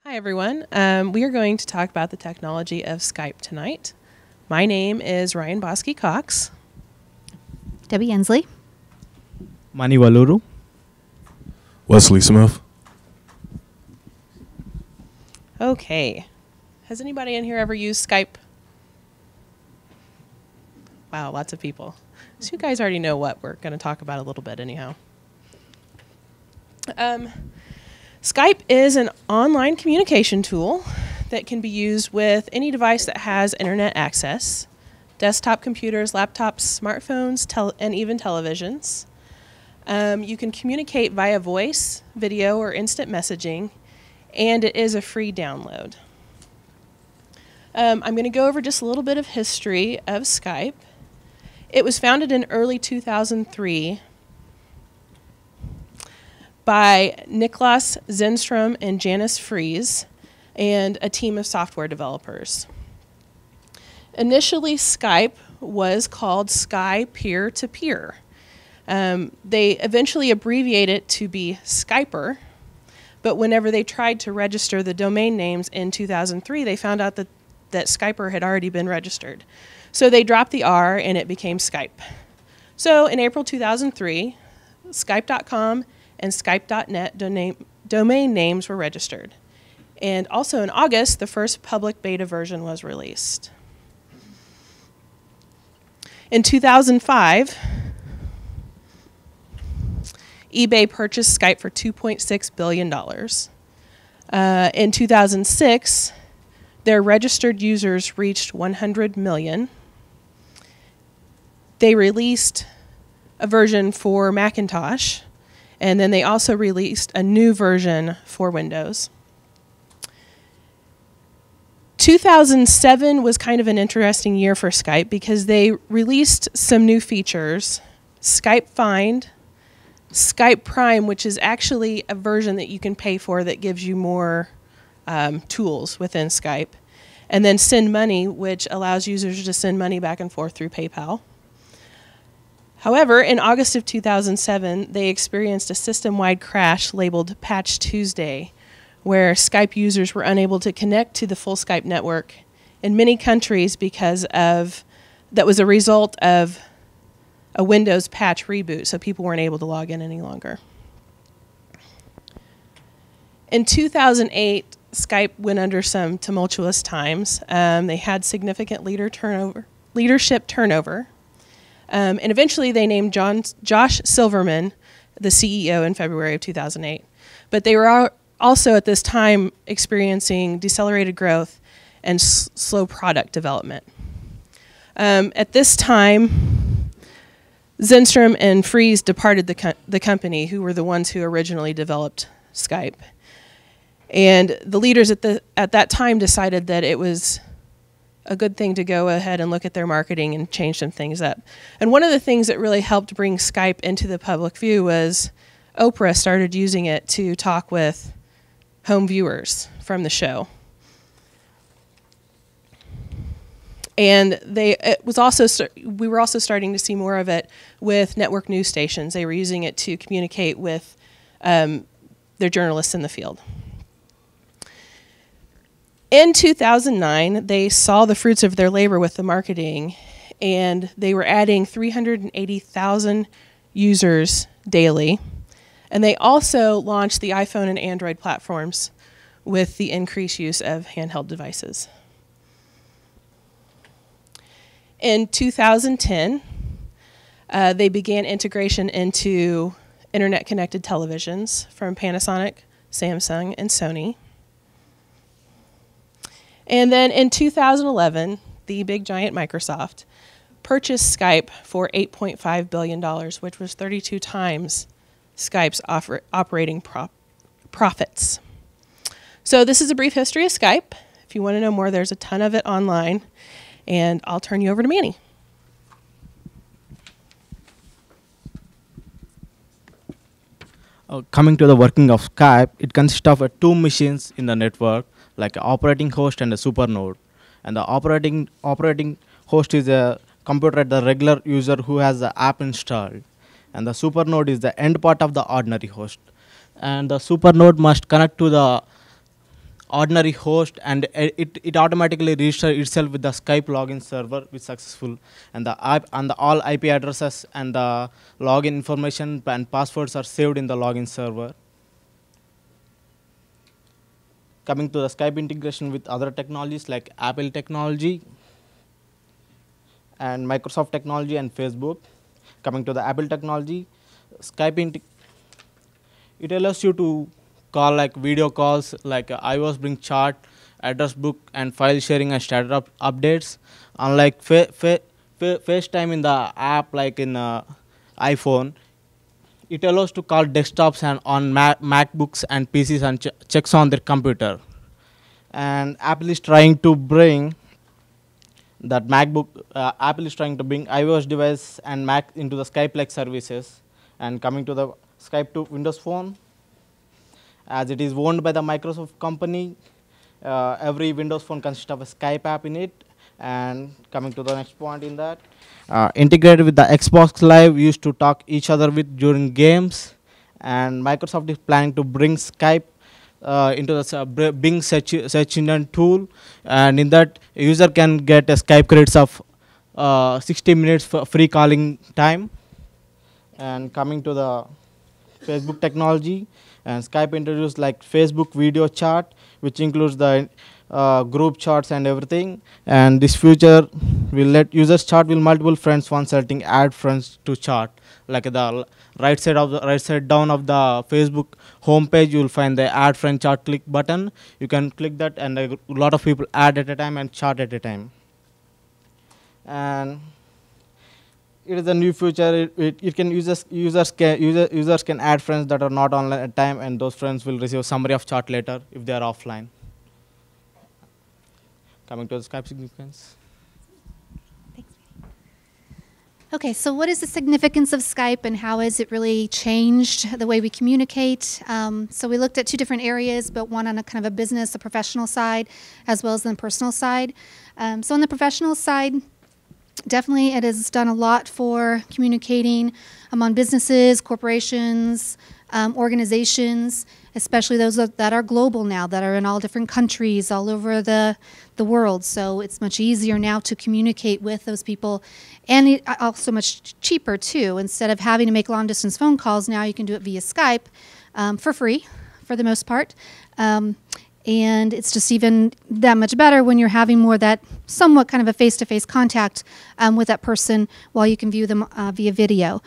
Hi, everyone. We are going to talk about the technology of Skype tonight. My name is Ryan Bosky-Cox. Debbie Ensley. Mani Valuru. Wesley Smith. Okay. Has anybody in here ever used Skype? Wow, lots of people. So you guys already know what we're going to talk about a little bit anyhow. Skype is an online communication tool that can be used with any device that has internet access, desktop computers, laptops, smartphones, and even televisions. You can communicate via voice, video, or instant messaging, and it is a free download. I'm going to go over just a little bit of history of Skype. It was founded in early 2003 by Niklas Zenström and Janice Fries and a team of software developers. Initially, Skype was called Sky Peer-to-Peer. They eventually abbreviated it to be Skyper, but whenever they tried to register the domain names in 2003, they found out that Skyper had already been registered. So they dropped the R and it became Skype. So in April 2003, Skype.com and Skype.net domain names were registered. And also in August, the first public beta version was released. In 2005, eBay purchased Skype for $2.6 billion. In 2006, their registered users reached 100 million. They released a version for Macintosh, and then they also released a new version for Windows. 2007 was kind of an interesting year for Skype because they released some new features. Skype Find, Skype Prime, which is actually a version that you can pay for that gives you more tools within Skype, and then Send Money, which allows users to send money back and forth through PayPal. However, in August of 2007, they experienced a system-wide crash labeled Patch Tuesday, where Skype users were unable to connect to the full Skype network in many countries because that was a result of a Windows patch reboot, so people weren't able to log in any longer. In 2008, Skype went under some tumultuous times. They had significant leadership turnover. And eventually they named Josh Silverman the CEO in February of 2008. But they were also at this time experiencing decelerated growth and slow product development. At this time, Zenström and Fries departed the company, who were the ones who originally developed Skype. And the leaders at that time decided that it was a good thing to go ahead and look at their marketing and change some things up. And one of the things that really helped bring Skype into the public view was Oprah started using it to talk with home viewers from the show. And we were also starting to see more of it with network news stations. They were using it to communicate with their journalists in the field. In 2009, they saw the fruits of their labor with the marketing, and they were adding 380,000 users daily. And they also launched the iPhone and Android platforms with the increased use of handheld devices. In 2010, they began integration into internet-connected televisions from Panasonic, Samsung, and Sony. And then in 2011, the big giant Microsoft purchased Skype for $8.5 billion, which was 32 times Skype's operating profits. So this is a brief history of Skype. If you want to know more, there's a ton of it online. And I'll turn you over to Manny. Coming to the working of Skype, it consists of two machines in the network, like an operating host and a supernode. And the operating host is a computer at the regular user who has the app installed. And the supernode is the end part of the ordinary host. And the supernode must connect to the ordinary host, and it automatically registers itself with the Skype login server, which is successful, and the all IP addresses and the login information and passwords are saved in the login server. Coming to the Skype integration with other technologies like Apple technology and Microsoft technology and Facebook. Coming to the Apple technology, Skype it allows you to call like video calls like iOS bring chat, address book, and file sharing and status updates. Unlike FaceTime in the app like in iPhone, it allows to call desktops and on MacBooks and PCs and checks on their computer. And Apple is trying to bring Apple is trying to bring iOS device and Mac into the Skype-like services. And coming to the Skype to Windows Phone, as it is owned by the Microsoft company, every Windows Phone consists of a Skype app in it. And coming to the next point in that, integrated with the Xbox Live, used to talk each other with during games. And Microsoft is planning to bring Skype into the Bing search engine tool, and in that user can get a Skype credits of 60 minutes for free calling time. And coming to the Facebook technology, and Skype introduced like Facebook video chat, which includes the group chats and everything. And this feature will let users chat with multiple friends once selecting add friends to chat. Like the right side down of the Facebook homepage, you will find the add friend chat click button. You can click that, and a lot of people add at a time and chat at a time. And it is a new feature. It can users can add friends that are not online at time, and those friends will receive a summary of chat later if they are offline. Coming to the Skype significance. Okay, so what is the significance of Skype and how has it really changed the way we communicate? So we looked at two different areas, but one on a kind of a business, a professional side, as well as the personal side. So on the professional side, definitely it has done a lot for communicating among businesses, corporations, organizations, especially those that are global now, that are in all different countries all over the world. So it's much easier now to communicate with those people, and also much cheaper too. Instead of having to make long distance phone calls, now you can do it via Skype for free for the most part. And it's just even that much better when you're having more that somewhat kind of a face-to-face contact with that person while you can view them via video.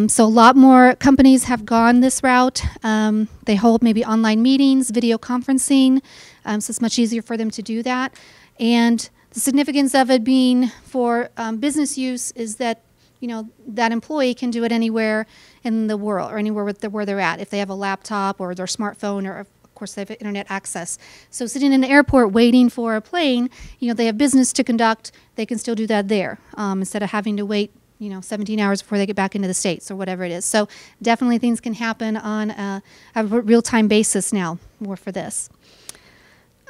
So a lot more companies have gone this route. They hold maybe online meetings, video conferencing, so it's much easier for them to do that. And the significance of it being for business use is that, you know, that employee can do it anywhere in the world or anywhere where they're at, if they have a laptop or their smartphone, or of course they have internet access. So sitting in the airport waiting for a plane, you know, they have business to conduct, they can still do that there instead of having to wait 17 hours before they get back into the States or whatever it is. So definitely things can happen on a real-time basis now, more for this.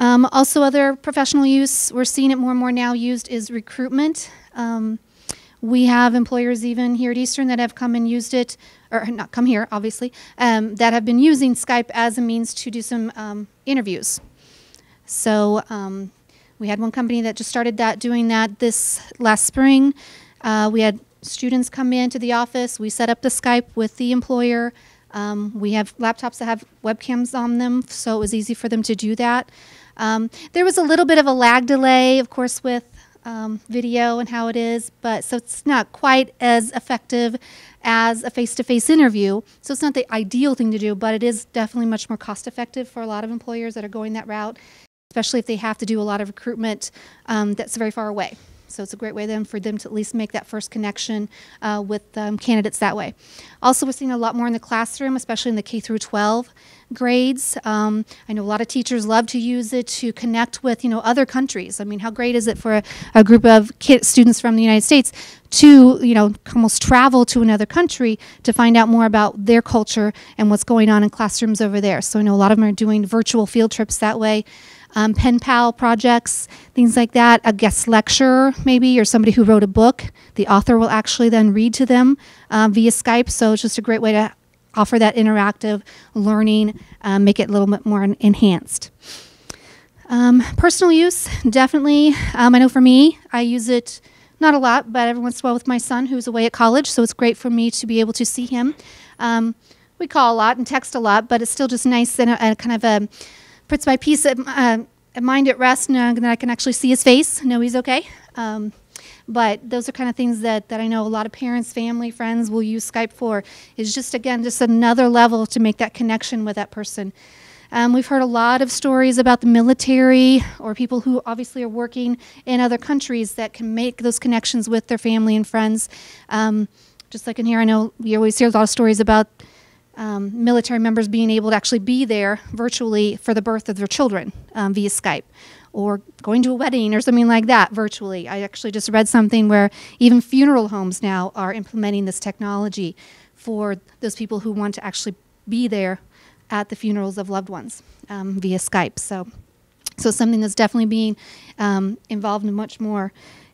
Also other professional use, we're seeing it more and more now used, is recruitment. We have employers even here at Eastern that have come and used it, or not come here, obviously, that have been using Skype as a means to do some interviews. So we had one company that just started doing that this last spring. We had students come into the office. We set up the Skype with the employer. We have laptops that have webcams on them, so it was easy for them to do that. There was a little bit of a lag delay, of course, with video and how it is, but so it's not quite as effective as a face-to-face interview. So it's not the ideal thing to do, but it is definitely much more cost-effective for a lot of employers that are going that route, especially if they have to do a lot of recruitment that's very far away. So it's a great way then for them to at least make that first connection with candidates that way. Also, we're seeing a lot more in the classroom, especially in the K through 12 grades. I know a lot of teachers love to use it to connect with, other countries. I mean, how great is it for a group of students from the United States to, almost travel to another country to find out more about their culture and what's going on in classrooms over there. So I know a lot of them are doing virtual field trips that way. Pen pal projects, things like that. A guest lecturer maybe, or somebody who wrote a book. The author will actually then read to them via Skype. So it's just a great way to offer that interactive learning, make it a little bit more enhanced. Personal use, definitely. I know for me, I use it not a lot, but every once in a while with my son who's away at college, so it's great for me to be able to see him. We call a lot and text a lot, but it's still just nice and kind of puts my peace of mind at rest, knowing that I can actually see his face, know he's okay. But those are kind of things that I know a lot of parents, family, friends will use Skype for, is just, again, just another level to make that connection with that person. We've heard a lot of stories about the military or people who obviously are working in other countries that can make those connections with their family and friends. Just like in here, I know we always hear a lot of stories about military members being able to actually be there virtually for the birth of their children via Skype, or going to a wedding or something like that virtually. I actually just read something where even funeral homes now are implementing this technology for those people who want to actually be there at the funerals of loved ones via Skype. So something that's definitely being involved much more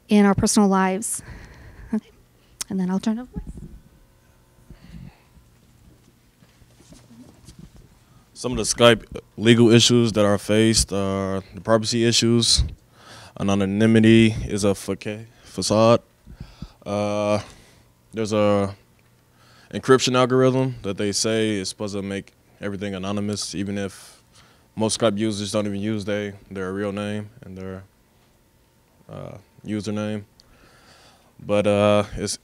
in our personal lives. Okay. And then I'll turn it over. Some of the Skype legal issues that are faced are the privacy issues. Anonymity is a facade. There's a encryption algorithm that they say is supposed to make everything anonymous, even if most Skype users don't even use their real name and their username. But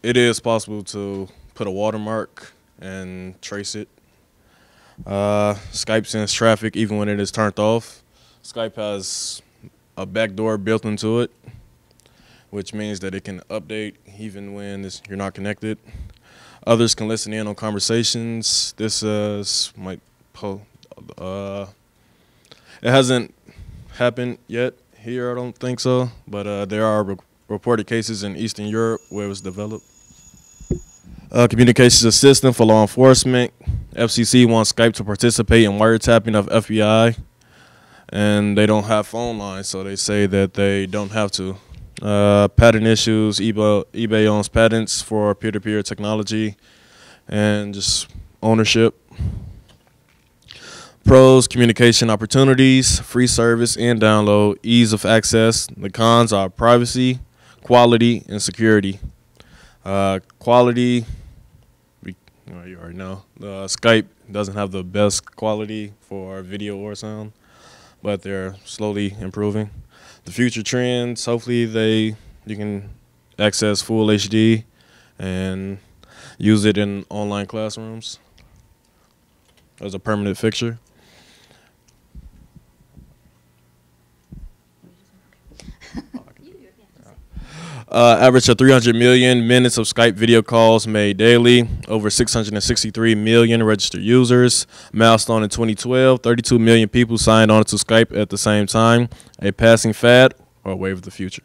it is possible to put a watermark and trace it. Skype sends traffic even when it is turned off. Skype has a backdoor built into it, which means that it can update even when you're not connected. Others can listen in on conversations. This it hasn't happened yet here, I don't think so, but there are reported cases in Eastern Europe where it was developed. Communications assistant for law enforcement. FCC wants Skype to participate in wiretapping of FBI, and they don't have phone lines, so they say that they don't have to. Patent issues. eBay owns patents for peer-to-peer technology and just ownership. Pros: communication opportunities, free service and download, ease of access. The cons are privacy, quality, and security. Quality, you already know. Skype doesn't have the best quality for video or sound, but they're slowly improving. The future trends, hopefully you can access full HD and use it in online classrooms as a permanent fixture. Average of 300 million minutes of Skype video calls made daily. Over 663 million registered users. Milestone in 2012, 32 million people signed on to Skype at the same time. A passing fad or a wave of the future?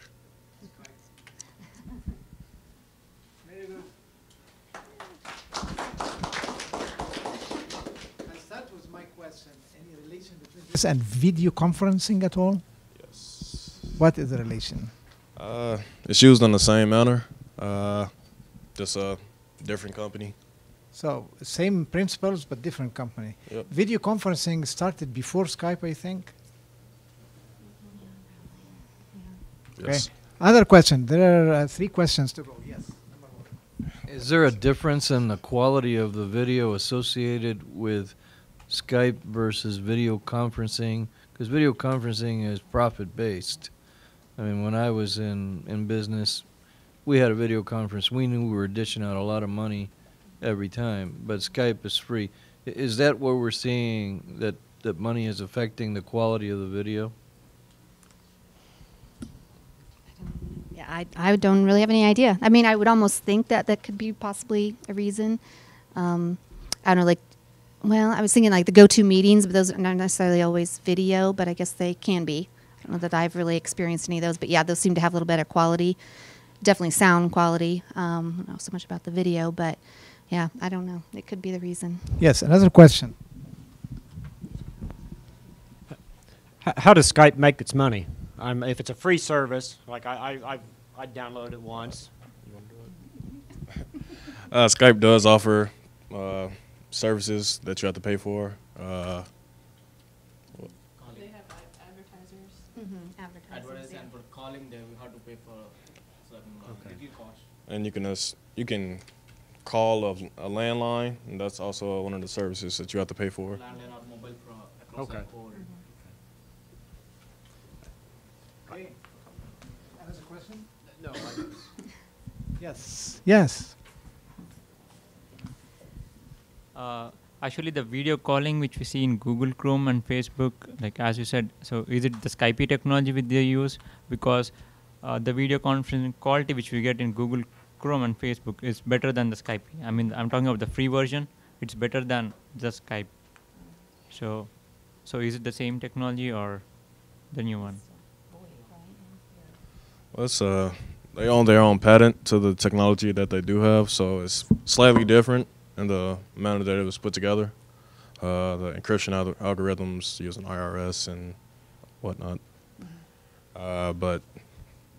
That was my question. Any relation between this and video conferencing at all? Yes. What is the relation? It's used in the same manner, just a different company. So same principles but different company. Yep. Video conferencing started before Skype, I think. Yes. Okay. Other question. There are 3 questions to go. Yes. Number 1. Is there a difference in the quality of the video associated with Skype versus video conferencing? Because video conferencing is profit-based. I mean, when I was in business, we had a video conference. We knew we were dishing out a lot of money every time, but Skype is free. Is that what we're seeing, that money is affecting the quality of the video? Yeah, I don't really have any idea. I mean, I would almost think that could be possibly a reason. I don't know, like, well, I was thinking like the go-to meetings, but those are not necessarily always video, but I guess they can be. I don't know that I've really experienced any of those, but yeah, those seem to have a little better quality. Definitely sound quality. I don't know so much about the video, but yeah, I don't know. It could be the reason. Yes, another question. How does Skype make its money? If it's a free service, like I downloaded it once. You want to do it? Skype does offer services that you have to pay for. They have advertisers. Advertising. and for calling them, we have to pay for certain little cost. And you can call a landline, and that's also one of the services that you have to pay for. Landline or mobile across Okay. the whole. Okay. Another question? No. Yes. Yes. Actually, the video calling which we see in Google Chrome and Facebook, like as you said, so is it the Skype technology which they use? Because the video conferencing quality which we get in Google Chrome and Facebook is better than the Skype. I mean, I'm talking about the free version. It's better than just Skype. So is it the same technology or the new one? Well, it's they own their own patent to the technology that they do have, so it's slightly different in the manner that it was put together. The encryption algorithms using IRS and whatnot. But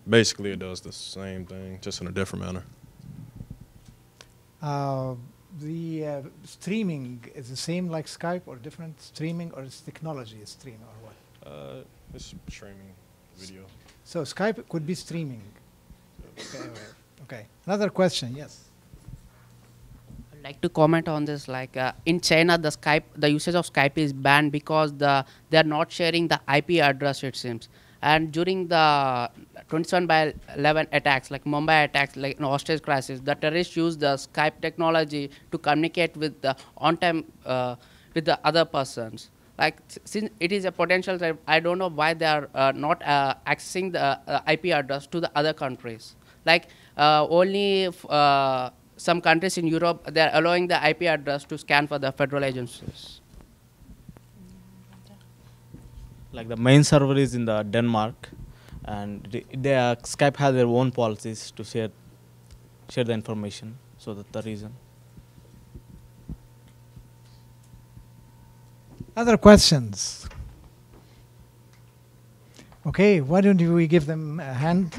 basically it does the same thing, just in a different manner. The streaming is the same like Skype or different streaming, or is technology is stream or what? It's streaming video. So Skype could be streaming. Okay. Okay. Another question. Yes. I'd like to comment on this. Like in China, the usage of Skype is banned because they are not sharing the IP address, it seems. And during the 27/11 attacks, like Mumbai attacks, like an hostage crisis, the terrorists used the Skype technology to communicate with the with the other persons. Like since it is a potential threat, I don't know why they are not accessing the IP address to the other countries. Like only some countries in Europe, they are allowing the IP address to scan for the federal agencies. Like the main server is in the Denmark, and Skype has their own policies to share the information. So that's the reason. Other questions? Okay, why don't we give them a hand?